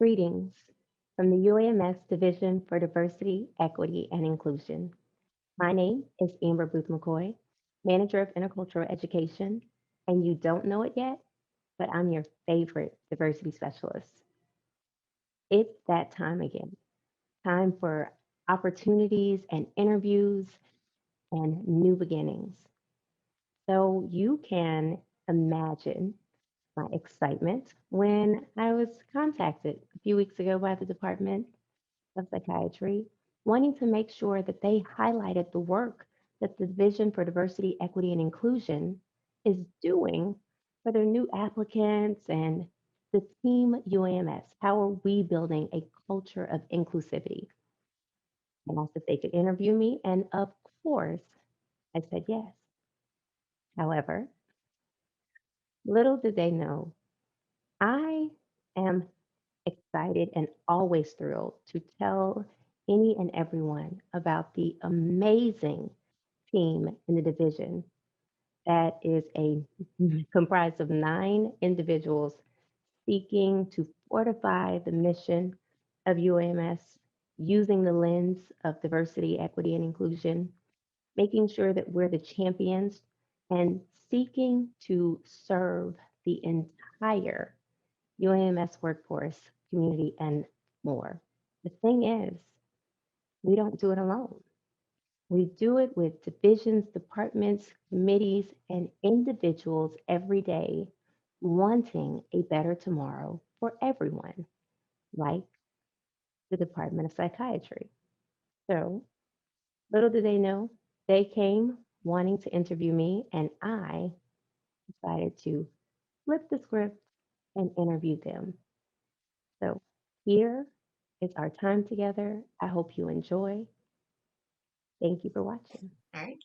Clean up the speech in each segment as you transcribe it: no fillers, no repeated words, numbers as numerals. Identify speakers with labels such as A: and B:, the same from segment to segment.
A: Greetings from the UAMS Division for Diversity, Equity, and Inclusion. My name is Amber Booth McCoy, Manager of Intercultural Education, and you don't know it yet, but I'm your favorite diversity specialist. It's that time again, time for opportunities and interviews and new beginnings. So you can imagine my excitement when I was contacted a few weeks ago by the Department of Psychiatry, wanting to make sure that they highlighted the work that the Division for Diversity, Equity, and Inclusion is doing for their new applicants and the team UAMS. How are we building a culture of inclusivity? And asked if they could interview me, and of course, I said yes. However, little did they know, I am excited and always thrilled to tell any and everyone about the amazing team in the division that is a comprised of 9 individuals seeking to fortify the mission of UAMS using the lens of diversity, equity, and inclusion, making sure that we're the champions and seeking to serve the entire UAMS workforce, community, and more. The thing is, we don't do it alone. We do it with divisions, departments, committees, and individuals every day wanting a better tomorrow for everyone, like the Department of Psychiatry. So, little did they know, they came wanting to interview me, and I decided to flip the script and interview them. So, here is our time together. I hope you enjoy. Thank you for watching.
B: All right.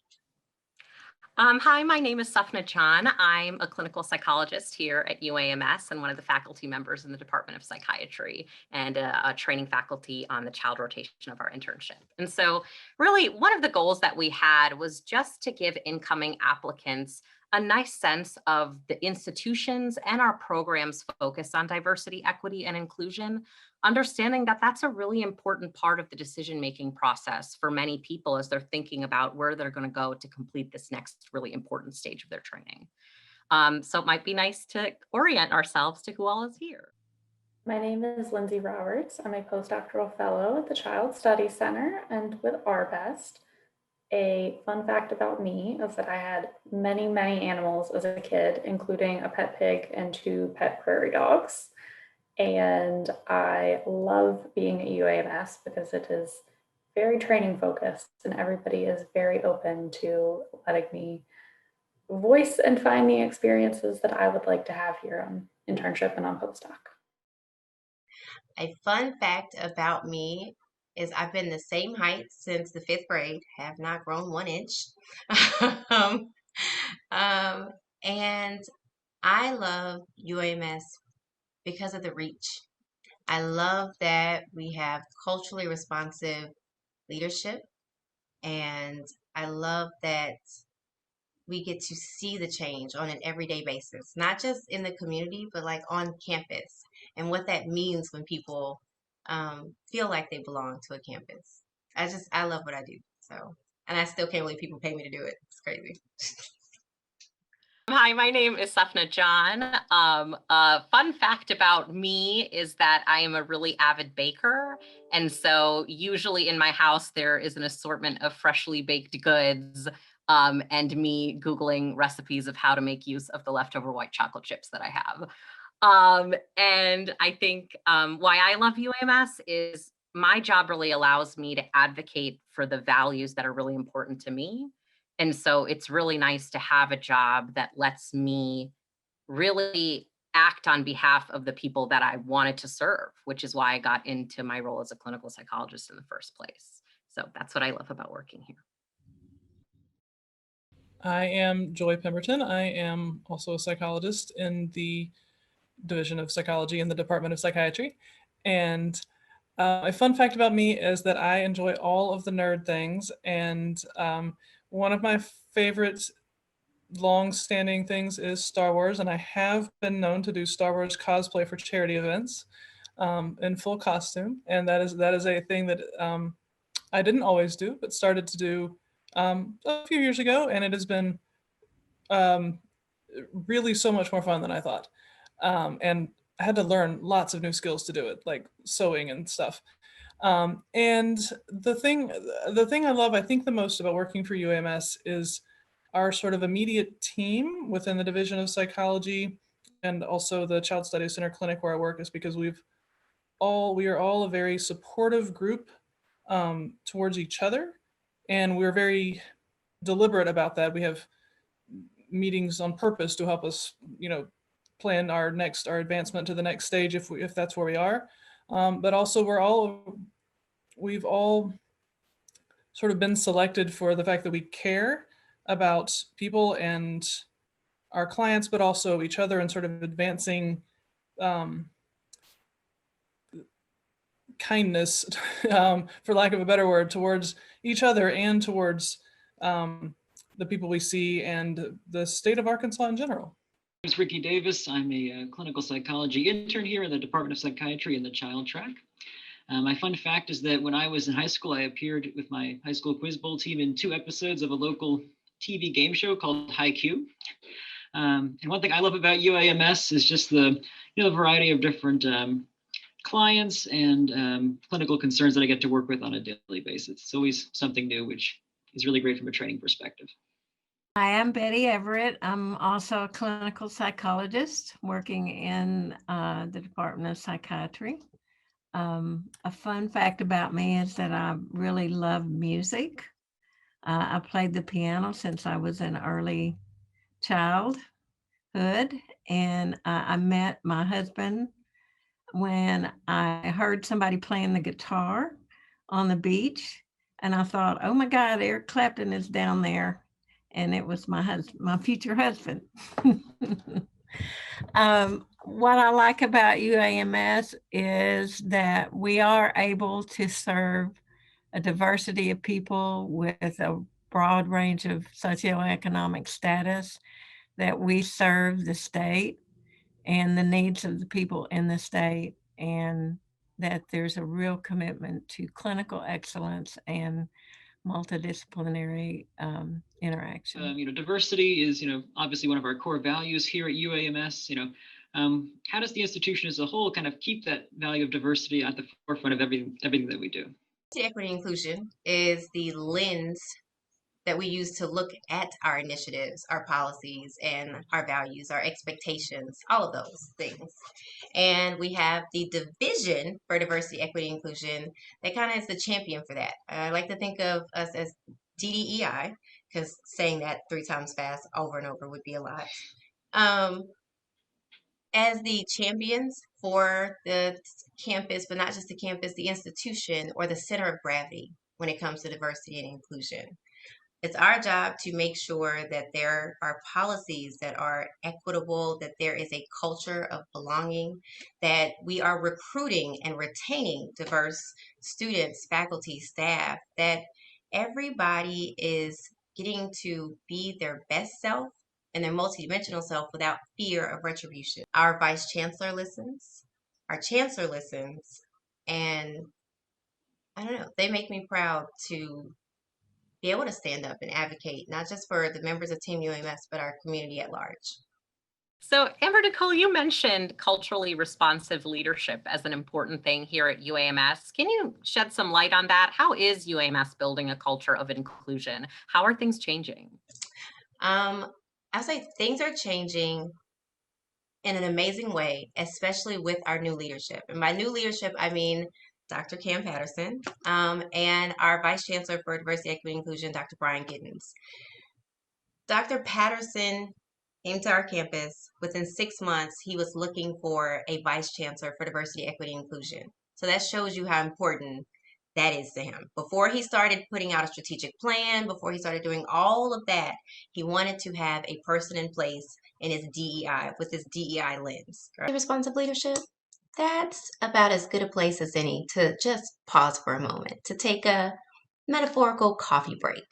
B: Hi, my name is Safna John. I'm a clinical psychologist here at UAMS and one of the faculty members in the Department of Psychiatry and a training faculty on the child rotation of our internship. And so really one of the goals that we had was just to give incoming applicants a nice sense of the institutions and our programs focus on diversity, equity, and inclusion, understanding that that's a really important part of the decision-making process for many people as they're thinking about where they're going to go to complete this next really important stage of their training. So it might be nice to orient ourselves to who all is here.
C: My name is Lindsay Roberts. I'm a postdoctoral fellow at the Child Study Center and with RBEST. A fun fact about me is that I had many, many animals as a kid, including a pet pig and 2 pet prairie dogs. And I love being at UAMS because it is very training focused and everybody is very open to letting me voice and find the experiences that I would like to have here on internship and on postdoc.
D: A fun fact about me is I've been the same height since the 5th grade, have not grown 1 inch. um, um, and I love UAMS because of the reach. I love that we have culturally responsive leadership, and I love that we get to see the change on an everyday basis, not just in the community, but like on campus and what that means when people feel like they belong to a campus. I love what I do. So, and I still can't believe people pay me to do it. It's crazy.
B: Hi, my name is Safna John. A fun fact about me is that I am a really avid baker. And so usually in my house, there is an assortment of freshly baked goods and me Googling recipes of how to make use of the leftover white chocolate chips that I have. And I think why I love UAMS is my job really allows me to advocate for the values that are really important to me. And so it's really nice to have a job that lets me really act on behalf of the people that I wanted to serve, which is why I got into my role as a clinical psychologist in the first place. So that's what I love about working here.
E: I am Joy Pemberton. I am also a psychologist in the Division of Psychology in the Department of Psychiatry. And a fun fact about me is that I enjoy all of the nerd things. And one of my favorite long-standing things is Star Wars. And I have been known to do Star Wars cosplay for charity events. in full costume, and that is a thing that I didn't always do, but started to do a few years ago, and it has been um, really so much more fun than I thought. And I had to learn lots of new skills to do it, like sewing and stuff. And the thing I love, I think, the most about working for UAMS is our sort of immediate team within the Division of Psychology and also the Child Studies Center clinic where I work, is because we are all a very supportive group towards each other, and we're very deliberate about that. We have meetings on purpose to help us, plan our advancement to the next stage if that's where we are. But also we've all sort of been selected for the fact that we care about people and our clients, but also each other, and sort of advancing um, kindness, for lack of a better word, towards each other and towards the people we see and the state of Arkansas in general.
F: My name is Ricky Davis. I'm a clinical psychology intern here in the Department of Psychiatry in the Child Track. My fun fact is that when I was in high school, I appeared with my high school quiz bowl team in 2 episodes of a local TV game show called High Q. And one thing I love about UAMS is just the variety of different clients and clinical concerns that I get to work with on a daily basis. It's always something new, which is really great from a training perspective.
G: Hi, I'm Betty Everett. I'm also a clinical psychologist working in the Department of Psychiatry. A fun fact about me is that I really love music. I played the piano since I was an early childhood, and I met my husband when I heard somebody playing the guitar on the beach, and I thought, oh my God, Eric Clapton is down there. And it was my future husband. What I like about UAMS is that we are able to serve a diversity of people with a broad range of socioeconomic status, that we serve the state and the needs of the people in the state, and that there's a real commitment to clinical excellence and multidisciplinary interaction.
F: Diversity is, obviously one of our core values here at UAMS. How does the institution as a whole kind of keep that value of diversity at the forefront of everything that we do?
D: Equity and inclusion is the lens that we use to look at our initiatives, our policies, and our values, our expectations, all of those things. And we have the Division for Diversity, Equity, and Inclusion that kind of is the champion for that. I like to think of us as DDEI, because saying that 3 times fast over and over would be a lot. As the champions for the campus, but not just the campus, the institution or the center of gravity when it comes to diversity and inclusion. It's our job to make sure that there are policies that are equitable, that there is a culture of belonging, that we are recruiting and retaining diverse students, faculty, staff, that everybody is getting to be their best self and their multidimensional self without fear of retribution. Our vice chancellor listens, our chancellor listens, and I don't know, they make me proud to be able to stand up and advocate, not just for the members of Team UAMS, but our community at large.
B: So Amber Nicole, you mentioned culturally responsive leadership as an important thing here at UAMS. Can you shed some light on that? How is UAMS building a culture of inclusion? How are things changing?
D: I say things are changing in an amazing way, especially with our new leadership. And by new leadership, I mean Dr. Cam Patterson, and our Vice Chancellor for Diversity, Equity, and Inclusion, Dr. Brian Giddens. Dr. Patterson came to our campus. Within 6 months, he was looking for a Vice Chancellor for Diversity, Equity, and Inclusion. So that shows you how important that is to him. Before he started putting out a strategic plan, before he started doing all of that, he wanted to have a person in place in his DEI, with his DEI lens. Responsive leadership. That's about as good a place as any to just pause for a moment, to take a metaphorical coffee break.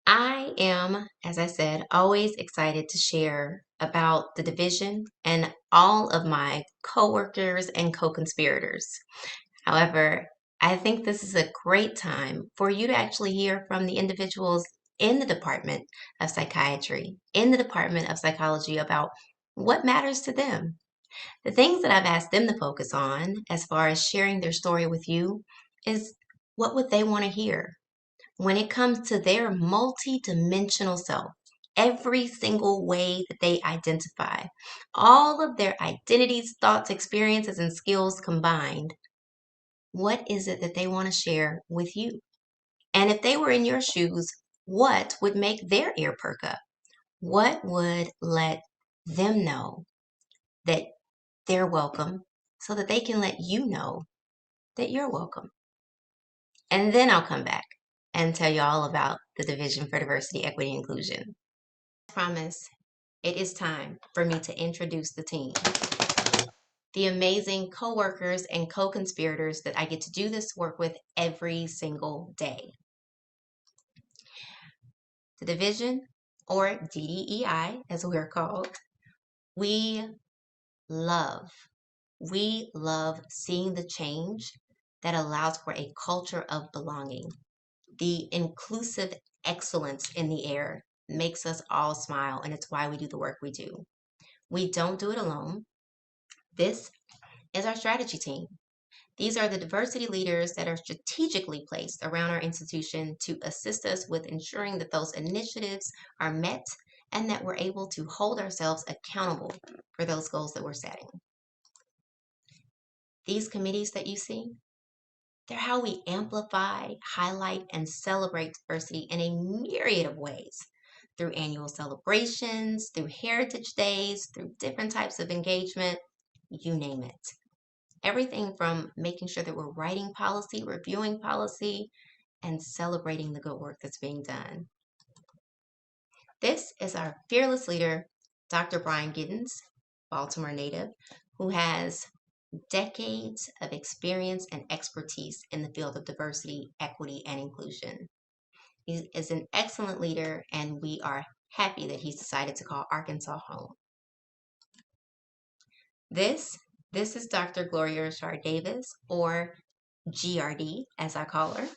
D: I am, as I said, always excited to share about the division and all of my coworkers and co-conspirators. However, I think this is a great time for you to actually hear from the individuals in the Department of Psychiatry, in the Department of Psychology about what matters to them. The things that I've asked them to focus on as far as sharing their story with you is what would they want to hear when it comes to their multi-dimensional self, every single way that they identify, all of their identities, thoughts, experiences, and skills combined. What is it that they want to share with you? And if they were in your shoes, what would make their ear perk up? What would let them know that they're welcome so that they can let you know that you're welcome? And then I'll come back and tell you all about the Division for Diversity, Equity, and Inclusion. I promise it is time for me to introduce the team. The amazing co-workers and co-conspirators that I get to do this work with every single day. The division, or DDEI as we're called, we love seeing the change that allows for a culture of belonging. The inclusive excellence in the air makes us all smile, and it's why we do the work we do. We don't do it alone. This is our strategy team. These are the diversity leaders that are strategically placed around our institution to assist us with ensuring that those initiatives are met and that we're able to hold ourselves accountable for those goals that we're setting. These committees that you see, they're how we amplify, highlight, and celebrate diversity in a myriad of ways, through annual celebrations, through heritage days, through different types of engagement, you name it. Everything from making sure that we're writing policy, reviewing policy, and celebrating the good work that's being done. This is our fearless leader, Dr. Brian Giddens, Baltimore native, who has decades of experience and expertise in the field of diversity, equity, and inclusion. He is an excellent leader, and we are happy that he's decided to call Arkansas home. This is Dr. Gloria Richard Davis, or GRD, as I call her.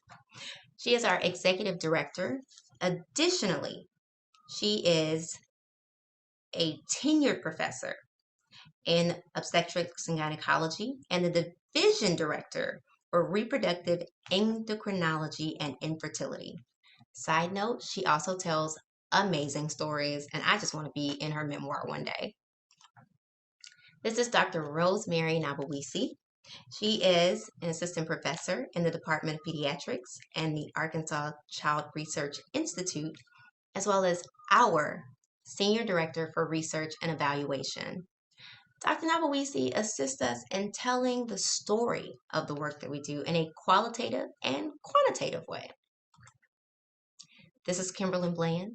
D: She is our executive director. Additionally, she is a tenured professor in obstetrics and gynecology and the division director for reproductive endocrinology and infertility. Side note, she also tells amazing stories, and I just want to be in her memoir one day. This is Dr. Rosemary Nabawisi. She is an assistant professor in the Department of Pediatrics and the Arkansas Child Research Institute, as well as our Senior Director for Research and Evaluation. Dr. Nabawisi assists us in telling the story of the work that we do in a qualitative and quantitative way. This is Kimberlyn Bland.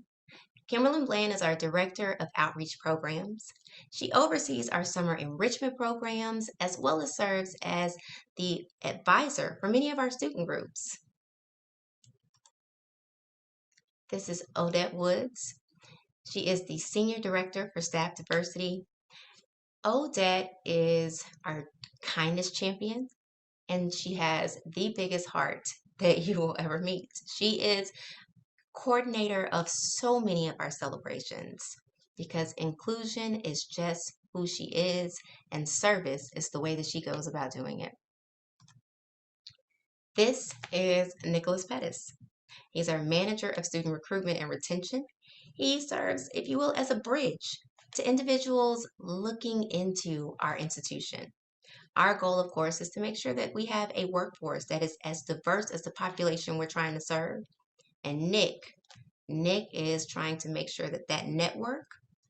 D: Kimberlyn Bland is our Director of Outreach Programs. She oversees our summer enrichment programs as well as serves as the advisor for many of our student groups. This is Odette Woods. She is the Senior Director for Staff Diversity. Odette is our kindness champion, and she has the biggest heart that you will ever meet. She is coordinator of so many of our celebrations because inclusion is just who she is and service is the way that she goes about doing it. This is Nicholas Pettis. He's our manager of student recruitment and retention. He serves, if you will, as a bridge to individuals looking into our institution. Our goal, of course, is to make sure that we have a workforce that is as diverse as the population we're trying to serve. And Nick is trying to make sure that that network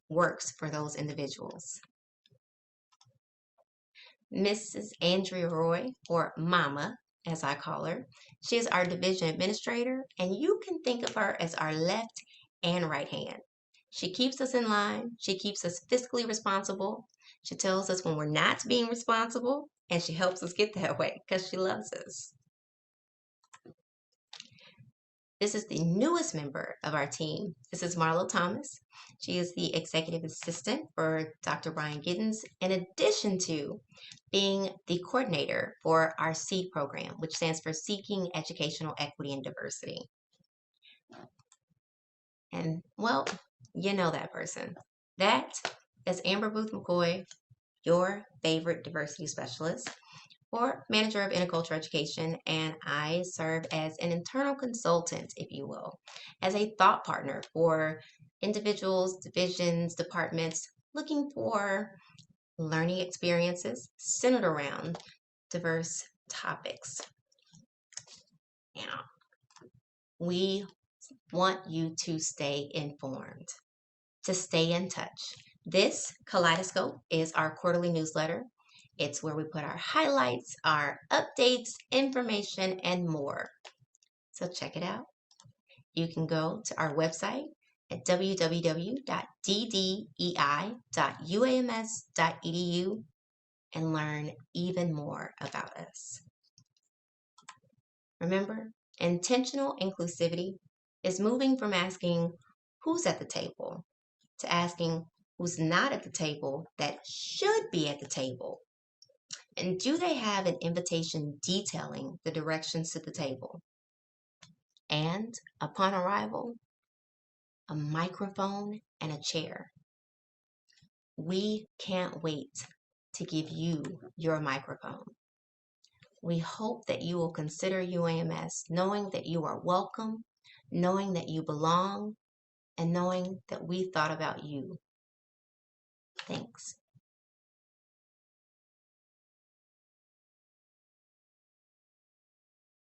D: works for those individuals. Mrs. Andrea Roy, or Mama, as I call her, she is our division administrator, and you can think of her as our left and right hand. She keeps us in line. She keeps us fiscally responsible. She tells us when we're not being responsible, and she helps us get that way because she loves us. This is the newest member of our team. This is Marlo Thomas. She is the executive assistant for Dr. Brian Giddens, in addition to being the coordinator for our SEED program, which stands for Seeking Educational Equity and Diversity. And well, you know that person. That is Amber Booth McCoy, your favorite diversity specialist or manager of intercultural education, and I serve as an internal consultant, if you will, as a thought partner for individuals, divisions, departments looking for learning experiences centered around diverse topics. Now, we want you to stay informed, to stay in touch. This Kaleidoscope is our quarterly newsletter. It's where we put our highlights, our updates, information, and more. So check it out. You can go to our website at www.ddei.uams.edu and learn even more about us. Remember, intentional inclusivity is moving from asking who's at the table to asking who's not at the table that should be at the table. And do they have an invitation detailing the directions to the table? And upon arrival, a microphone and a chair. We can't wait to give you your microphone. We hope that you will consider UAMS, knowing that you are welcome, knowing that you belong, and knowing that we thought about you. Thanks.